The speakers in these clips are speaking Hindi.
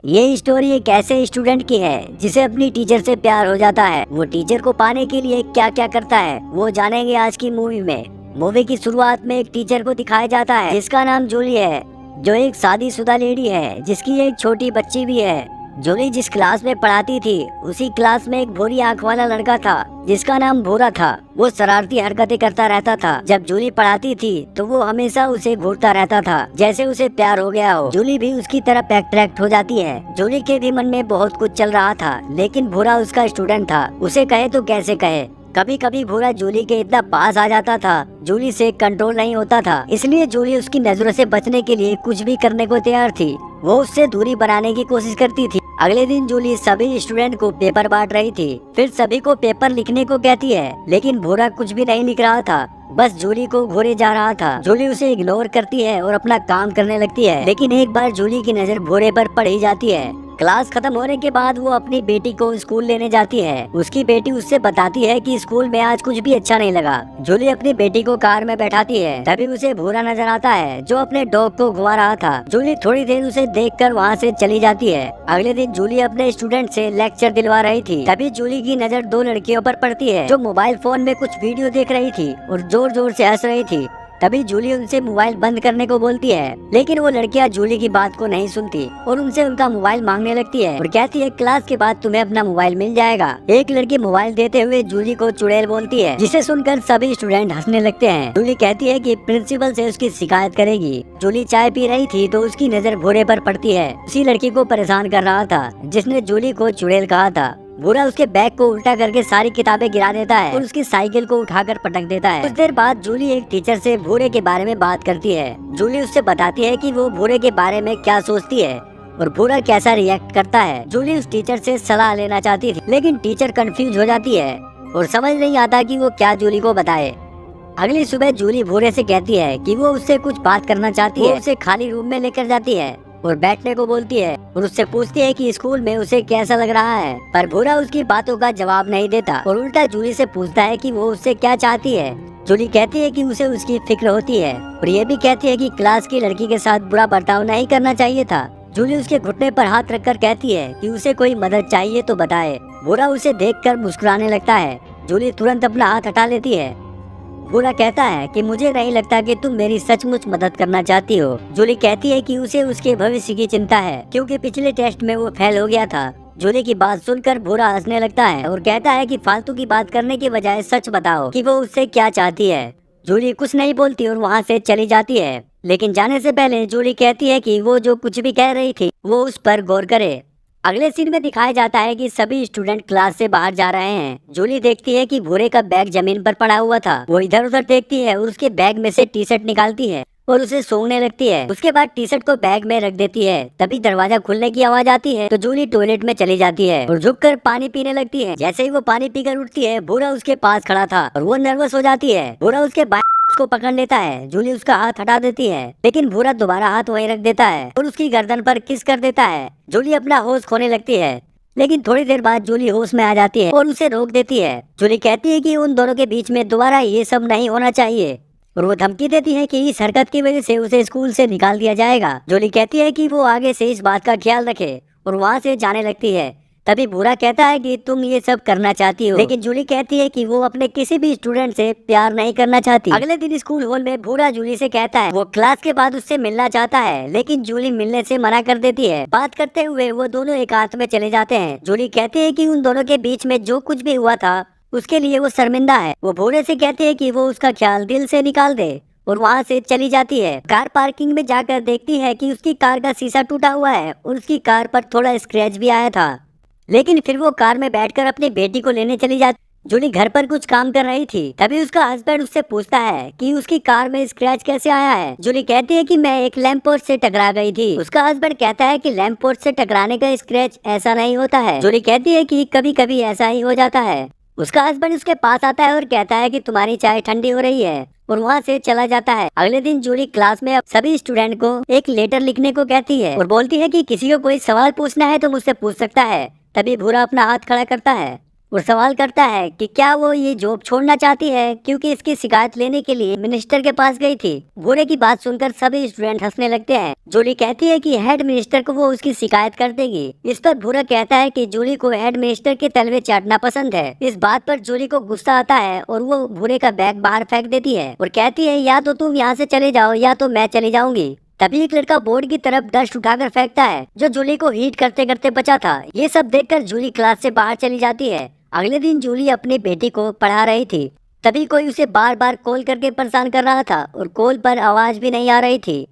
ये स्टोरी एक ऐसे स्टूडेंट की है जिसे अपनी टीचर से प्यार हो जाता है। वो टीचर को पाने के लिए क्या क्या करता है वो जानेंगे आज की मूवी में। मूवी की शुरुआत में एक टीचर को दिखाया जाता है जिसका नाम जूली है, जो एक शादीशुदा लेडी है जिसकी एक छोटी बच्ची भी है। जूली जिस क्लास में पढ़ाती थी उसी क्लास में एक भूरी आंख वाला लड़का था जिसका नाम भूरा था। वो शरारती हरकतें करता रहता था। जब जूली पढ़ाती थी तो वो हमेशा उसे घूरता रहता था जैसे उसे प्यार हो गया हो। जूली भी उसकी तरफ अट्रैक्ट हो जाती है। जूली के भी मन में बहुत कुछ चल रहा था, लेकिन भूरा उसका स्टूडेंट था, उसे कहे तो कैसे कहे। कभी कभी भूरा जूली के इतना पास आ जाता था, जूली से कंट्रोल नहीं होता था, इसलिए जूली उसकी नजरों से बचने के लिए कुछ भी करने को तैयार थी। वो उससे दूरी बनाने की कोशिश करती थी। अगले दिन जूली सभी स्टूडेंट को पेपर बांट रही थी, फिर सभी को पेपर लिखने को कहती है, लेकिन भूरा कुछ भी नहीं लिख रहा था, बस जूली को घूरे जा रहा था। जूली उसे इग्नोर करती है और अपना काम करने लगती है, लेकिन एक बार जूली की नजर भूरे पर पड़ ही जाती है। क्लास खत्म होने के बाद वो अपनी बेटी को स्कूल लेने जाती है। उसकी बेटी उससे बताती है कि स्कूल में आज कुछ भी अच्छा नहीं लगा। जूली अपनी बेटी को कार में बैठाती है, तभी उसे भूरा नजर आता है जो अपने डॉग को घुमा रहा था। जूली थोड़ी देर उसे देखकर वहाँ से चली जाती है। अगले दिन जूली अपने स्टूडेंट से लेक्चर दिलवा रही थी, तभी जूली की नजर दो लड़कियों पर पड़ती है जो मोबाइल फोन में कुछ वीडियो देख रही थी और जोर जोर से हंस रही थी। तभी जूली उनसे मोबाइल बंद करने को बोलती है, लेकिन वो लड़कियां जूली की बात को नहीं सुनती और उनसे उनका मोबाइल मांगने लगती है और कहती है क्लास के बाद तुम्हें अपना मोबाइल मिल जाएगा। एक लड़की मोबाइल देते हुए जूली को चुड़ैल बोलती है, जिसे सुनकर सभी स्टूडेंट हंसने लगते हैं। जूली कहती है कि प्रिंसिपल से उसकी शिकायत करेगी। जूली चाय पी रही थी तो उसकी नजर भूरे पर पड़ती है। उसी लड़की को परेशान कर रहा था जिसने जूली को चुड़ैल कहा था। भूरा उसके बैग को उल्टा करके सारी किताबें गिरा देता है और उसकी साइकिल को उठाकर पटक देता है। कुछ देर बाद जूली एक टीचर से भूरे के बारे में बात करती है। जूली उससे बताती है कि वो भूरे के बारे में क्या सोचती है और भूरा कैसा रिएक्ट करता है। जूली उस टीचर से सलाह लेना चाहती थी, लेकिन टीचर कंफ्यूज हो जाती है और समझ नहीं आता कि वो क्या जूली को बताए। अगली सुबह जूली भूरे से कहती है कि वो उससे कुछ बात करना चाहती है। उसे खाली रूम में लेकर जाती है और बैठने को बोलती है और उससे पूछती है कि स्कूल में उसे कैसा लग रहा है, पर भूरा उसकी बातों का जवाब नहीं देता और उल्टा जूली से पूछता है कि वो उससे क्या चाहती है। जूली कहती है कि उसे उसकी फिक्र होती है और ये भी कहती है कि क्लास की लड़की के साथ बुरा बर्ताव नहीं करना चाहिए था। जूली उसके घुटने पर हाथ रखकर कहती है कि उसे कोई मदद चाहिए तो बताए। भूरा उसे देखकर मुस्कुराने लगता है। जूली तुरंत अपना हाथ हटा लेती है। भूरा कहता है कि मुझे नहीं लगता कि तुम मेरी सचमुच मदद करना चाहती हो। जूली कहती है कि उसे उसके भविष्य की चिंता है क्योंकि पिछले टेस्ट में वो फेल हो गया था। जूली की बात सुनकर भूरा हंसने लगता है और कहता है कि फालतू की बात करने की बजाय सच बताओ कि वो उससे क्या चाहती है। जूली कुछ नहीं बोलती और वहाँ से चली जाती है, लेकिन जाने से पहले जूली कहती है कि वो जो कुछ भी कह रही थी वो उस पर गौर करे। अगले सीन में दिखाया जाता है कि सभी स्टूडेंट क्लास से बाहर जा रहे हैं। जूली देखती है कि भूरे का बैग जमीन पर पड़ा हुआ था। वो इधर उधर देखती है और उसके बैग में से टी शर्ट निकालती है और उसे सूंघने लगती है। उसके बाद टी शर्ट को बैग में रख देती है। तभी दरवाजा खुलने की आवाज आती है तो जूली टॉयलेट में चली जाती है और झुककर पानी पीने लगती है। जैसे ही वो पानी पीकर उठती है, भूरा उसके पास खड़ा था और वो नर्वस हो जाती है। भूरा उसके उसको पकड़ लेता है। जूली उसका हाथ हटा देती है, लेकिन भूरा दोबारा हाथ वहीं रख देता है और उसकी गर्दन पर किस कर देता है। जूली अपना होश खोने लगती है, लेकिन थोड़ी देर बाद जूली होश में आ जाती है और उसे रोक देती है। जूली कहती है कि उन दोनों के बीच में दोबारा ये सब नहीं होना चाहिए और वो धमकी देती है कि इस हरकत की वजह से उसे स्कूल से निकाल दिया जाएगा। जूली कहती है कि वो आगे से इस बात का ख्याल रखे और वहाँ से जाने लगती है। तभी भूरा कहता है कि तुम ये सब करना चाहती हो, लेकिन जूली कहती है कि वो अपने किसी भी स्टूडेंट से प्यार नहीं करना चाहती। अगले दिन स्कूल हॉल में भूरा जूली से कहता है वो क्लास के बाद उससे मिलना चाहता है, लेकिन जूली मिलने से मना कर देती है। बात करते हुए वो दोनों एकांत में चले जाते हैं। जूली कहती है कि उन दोनों के बीच में जो कुछ भी हुआ था उसके लिए वो शर्मिंदा है। वो भूरे से कहती है कि वो उसका ख्याल दिल से निकाल दे और वहाँ से चली जाती है। कार पार्किंग में जाकर देखती है कि उसकी कार का शीशा टूटा हुआ है और उसकी कार पर थोड़ा स्क्रैच भी आया था, लेकिन फिर वो कार में बैठकर अपनी बेटी को लेने चली जाती। जूली घर पर कुछ काम कर रही थी, तभी उसका हस्बैंड उससे पूछता है कि उसकी कार में स्क्रैच कैसे आया है। जूली कहती है कि मैं एक लैंप पोस्ट से टकरा गई थी। उसका हस्बैंड कहता है कि लैंप पोस्ट से टकराने का स्क्रैच ऐसा नहीं होता है। जूली कहती है कि कभी कभी ऐसा ही हो जाता है। उसका हस्बैंड उसके पास आता है और कहता है कि तुम्हारी चाय ठंडी हो रही है और वहाँ से चला जाता है। अगले दिन जूली क्लास में सभी स्टूडेंट को एक लेटर लिखने को कहती है और बोलती है कि किसी को कोई सवाल पूछना है तो मुझसे पूछ सकता है। तभी भूरा अपना हाथ खड़ा करता है और सवाल करता है कि क्या वो ये जॉब छोड़ना चाहती है क्योंकि इसकी शिकायत लेने के लिए मिनिस्टर के पास गई थी। भूरे की बात सुनकर सभी स्टूडेंट हंसने लगते हैं। जूली कहती है कि हेड मिनिस्टर को वो उसकी शिकायत कर देगी। इस पर भूरा कहता है कि जूली को हेड मिनिस्टर के तलवे चाटना पसंद है। इस बात पर जूली को गुस्सा आता है और वो भूरे का बैग बाहर फेंक देती है और कहती है या तो तुम यहाँ से चले जाओ या तो मैं चली जाऊंगी। तभी एक लड़का बोर्ड की तरफ डस्ट उठाकर फेंकता है जो जूली को हीट करते करते बचा था। ये सब देखकर जूली क्लास से बाहर चली जाती है। अगले दिन जूली अपनी बेटी को पढ़ा रही थी। तभी कोई उसे बार बार कॉल करके परेशान कर रहा था और कॉल पर आवाज भी नहीं आ रही थी।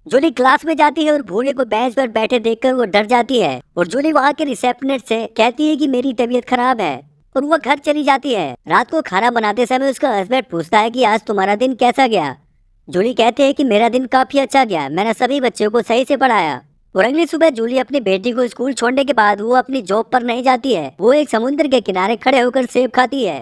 जूली क्लास में जाती है और भूरे को बेंच पर बैठे देखकर वो डर जाती है और जूली वहाँ के रिसेप्शनिस्ट से कहती है कि मेरी तबीयत खराब है और वो घर चली जाती है। रात को खाना बनाते समय उसका हस्बैंड पूछता है कि आज तुम्हारा दिन कैसा गया। जूली कहते हैं कि मेरा दिन काफी अच्छा गया, मैंने सभी बच्चों को सही से पढ़ाया। और अगली सुबह जूली अपनी बेटी को स्कूल छोड़ने के बाद वो अपनी जॉब पर नहीं जाती है। वो एक समुद्र के किनारे खड़े होकर सेब खाती है।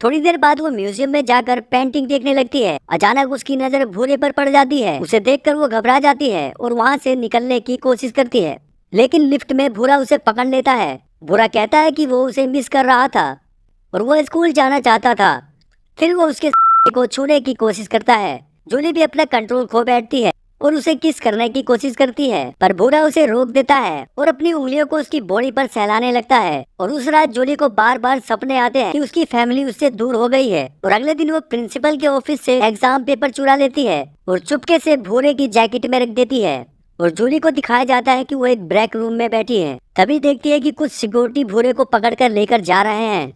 थोड़ी देर बाद वो म्यूजियम में जाकर पेंटिंग देखने लगती है। अचानक उसकी नजर भूरे पर पड़ जाती है। उसे देखकर वो घबरा जाती है और वहाँ से निकलने की कोशिश करती है, लेकिन लिफ्ट में भूरा उसे पकड़ लेता है। भूरा कहता है कि वो उसे मिस कर रहा था और वो स्कूल जाना चाहता था। फिर वो उसके को छूने की कोशिश करता है। जूली भी अपना कंट्रोल खो बैठती है और उसे किस करने की कोशिश करती है, पर भूरा उसे रोक देता है और अपनी उंगलियों को उसकी बॉडी पर सहलाने लगता है। और उस रात जूली को बार बार सपने आते हैं कि उसकी फैमिली उससे दूर हो गई है। और अगले दिन वो प्रिंसिपल के ऑफिस से एग्जाम पेपर चुरा लेती है और चुपके से भूरे की जैकेट में रख देती है। और जूली को दिखाया जाता है कि वो एक ब्रेक रूम में बैठी है। तभी देखती है कि कुछ सिक्योरिटी भूरे को पकड़ कर लेकर जा रहे हैं।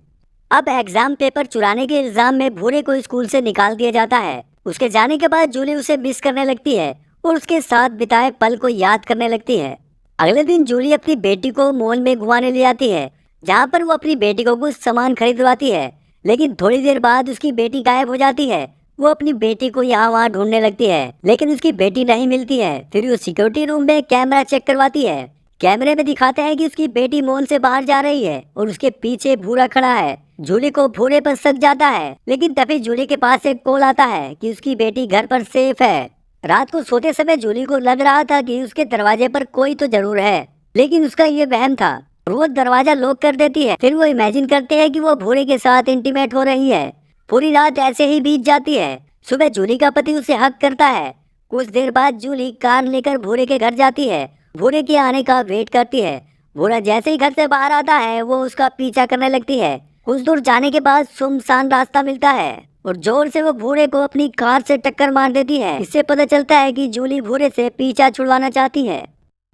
अब एग्जाम पेपर चुराने के इल्जाम में भूरे को स्कूल से निकाल दिया जाता है। उसके जाने के बाद जूली उसे मिस करने लगती है और उसके साथ बिताए पल को याद करने लगती है। अगले दिन जूली अपनी बेटी को मॉल में घुमाने ले जाती है, जहाँ पर वो अपनी बेटी को कुछ सामान खरीदवाती है। लेकिन थोड़ी देर बाद उसकी बेटी गायब हो जाती है। वो अपनी बेटी को यहाँ वहाँ ढूंढने लगती है, लेकिन उसकी बेटी नहीं मिलती है। फिर वो सिक्योरिटी रूम में कैमरा चेक करवाती है। कैमरे में दिखाते हैं कि उसकी बेटी मॉल से बाहर जा रही है और उसके पीछे भूरा खड़ा है। जूली को भूरे पर शक जाता है, लेकिन तभी जूली के पास एक कॉल आता है कि उसकी बेटी घर पर सेफ है। रात को सोते समय जूली को लग रहा था कि उसके दरवाजे पर कोई तो जरूर है, लेकिन उसका ये वहम था और वो दरवाजा लॉक कर देती है। फिर वो इमेजिन करते हैं कि वो भूरे के साथ इंटीमेट हो रही है। पूरी रात ऐसे ही बीत जाती है। सुबह जूली का पति उसे हक करता है। कुछ देर बाद जूली कार लेकर भूरे के घर जाती है। भूरे के आने का वेट करती है। भूरा जैसे ही घर से बाहर आता है वो उसका पीछा करने लगती है। कुछ दूर जाने के बाद सुनसान रास्ता मिलता है और जोर से वो भूरे को अपनी कार से टक्कर मार देती है। इससे पता चलता है कि जूली भूरे से पीछा छुड़वाना चाहती है।